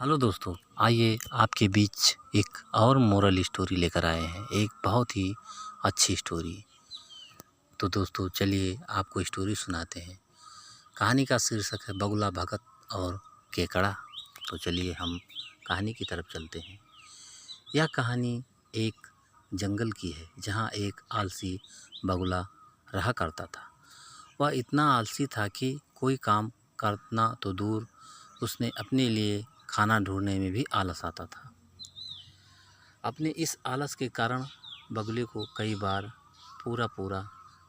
Hello दोस्तों, आइए आपके बीच एक और मोरल स्टोरी लेकर आए हैं। एक बहुत ही अच्छी स्टोरी। तो दोस्तों चलिए आपको स्टोरी सुनाते हैं। कहानी का शीर्षक है बगुला भगत और केकड़ा। तो चलिए हम कहानी की तरफ चलते हैं। यह कहानी एक जंगल की है जहाँ एक आलसी बगुला रहा करता था। वह इतना आलसी था कि कोई काम करना तो दूर, उसने अपने लिए खाना ढूंढने में भी आलस आता था। अपने इस आलस के कारण बगुले को कई बार पूरा पूरा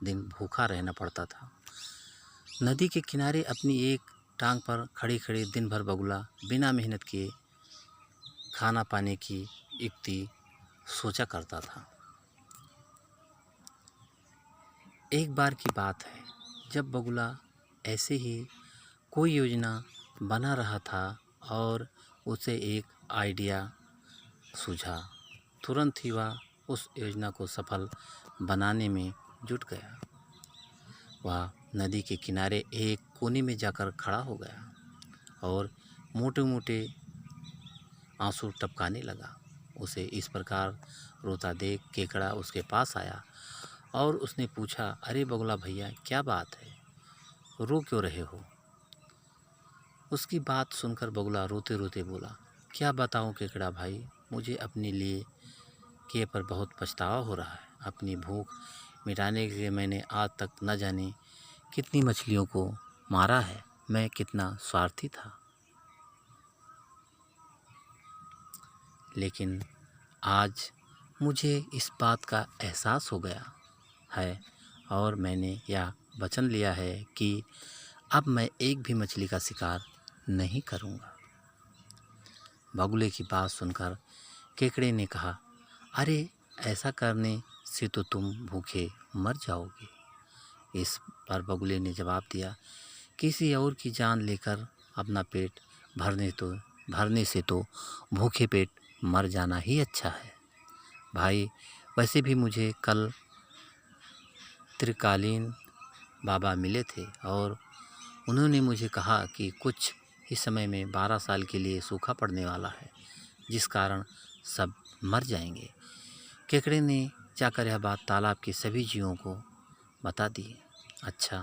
दिन भूखा रहना पड़ता था। नदी के किनारे अपनी एक टांग पर खड़े खड़े दिन भर बगुला बिना मेहनत किए खाना पाने की युक्ति सोचा करता था। एक बार की बात है जब बगुला ऐसे ही कोई योजना बना रहा था और उसे एक आइडिया सूझा। तुरंत ही वह उस योजना को सफल बनाने में जुट गया। वह नदी के किनारे एक कोने में जाकर खड़ा हो गया और मोटे मोटे आंसू टपकाने लगा। उसे इस प्रकार रोता देख केकड़ा उसके पास आया और उसने पूछा, अरे बगुला भैया, क्या बात है, रो क्यों रहे हो? उसकी बात सुनकर बगुला रोते रोते बोला, क्या बताऊं केकड़ा भाई, मुझे अपने लिए किए पर बहुत पछतावा हो रहा है। अपनी भूख मिटाने के लिए मैंने आज तक न जाने कितनी मछलियों को मारा है। मैं कितना स्वार्थी था, लेकिन आज मुझे इस बात का एहसास हो गया है और मैंने यह वचन लिया है कि अब मैं एक भी मछली का शिकार नहीं करूँगा। बगुले की बात सुनकर केकड़े ने कहा, अरे ऐसा करने से तो तुम भूखे मर जाओगे। इस पर बगुले ने जवाब दिया, किसी और की जान लेकर अपना पेट भरने से तो भूखे पेट मर जाना ही अच्छा है। भाई, वैसे भी मुझे कल त्रिकालीन बाबा मिले थे और उन्होंने मुझे कहा कि कुछ ही समय में 12 साल के लिए सूखा पड़ने वाला है, जिस कारण सब मर जाएंगे। केकड़े ने जाकर यह बात तालाब के सभी जीवों को बता दी। अच्छा,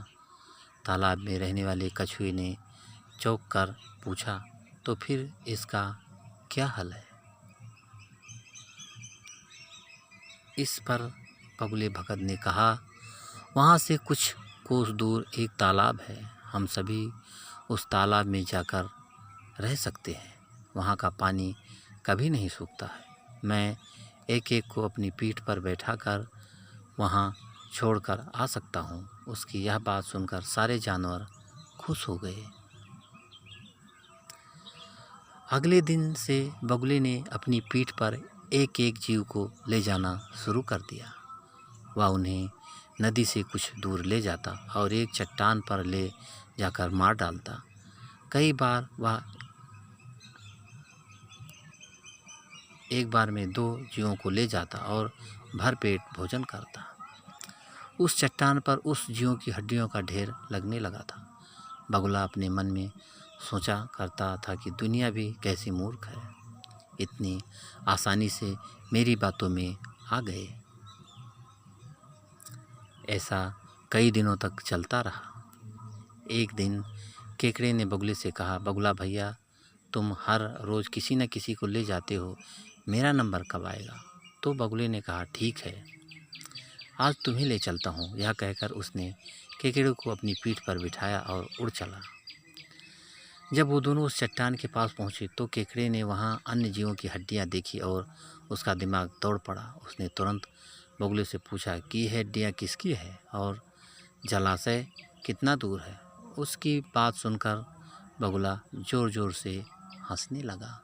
तालाब में रहने वाले कछुए ने चौंक कर पूछा, तो फिर इसका क्या हल है? इस पर बगुले भगत ने कहा, वहाँ से कुछ कोस दूर एक तालाब है। हम सभी उस तालाब में जाकर रह सकते हैं। वहाँ का पानी कभी नहीं सूखता है। मैं एक एक को अपनी पीठ पर बैठाकर वहाँ छोड़कर आ सकता हूँ। उसकी यह बात सुनकर सारे जानवर खुश हो गए। अगले दिन से बगुले ने अपनी पीठ पर एक एक जीव को ले जाना शुरू कर दिया। वह उन्हें नदी से कुछ दूर ले जाता और एक चट्टान पर ले जाकर मार डालता। कई बार वह एक बार में 2 जीवों को ले जाता और भरपेट भोजन करता। उस चट्टान पर उस जीवों की हड्डियों का ढेर लगने लगा था। बगुला अपने मन में सोचा करता था कि दुनिया भी कैसी मूर्ख है, इतनी आसानी से मेरी बातों में आ गए। ऐसा कई दिनों तक चलता रहा। एक दिन केकड़े ने बगुले से कहा, बगुला भैया, तुम हर रोज़ किसी न किसी को ले जाते हो, मेरा नंबर कब आएगा? तो बगुले ने कहा, ठीक है, आज तुम्हें ले चलता हूँ। यह कहकर उसने केकड़े को अपनी पीठ पर बिठाया और उड़ चला। जब वो दोनों उस चट्टान के पास पहुँचे तो केकड़े ने वहाँ अन्य जीवों की हड्डियाँ देखी और उसका दिमाग दौड़ पड़ा। उसने तुरंत बगुले से पूछा कि ये हड्डियाँ किसकी है और जलाशय कितना दूर है? उसकी बात सुनकर बगुला ज़ोर ज़ोर से हंसने लगा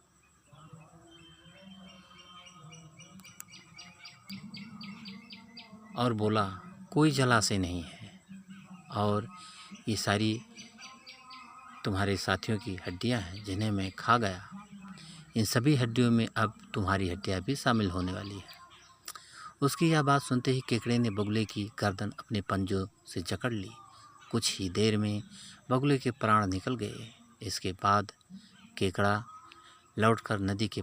और बोला, कोई जलाशय नहीं है और ये सारी तुम्हारे साथियों की हड्डियां हैं जिन्हें मैं खा गया। इन सभी हड्डियों में अब तुम्हारी हड्डियां भी शामिल होने वाली है। उसकी यह बात सुनते ही केकड़े ने बगुले की गर्दन अपने पंजों से जकड़ ली। कुछ ही देर में बगुले के प्राण निकल गए। इसके बाद केकड़ा लौटकर नदी के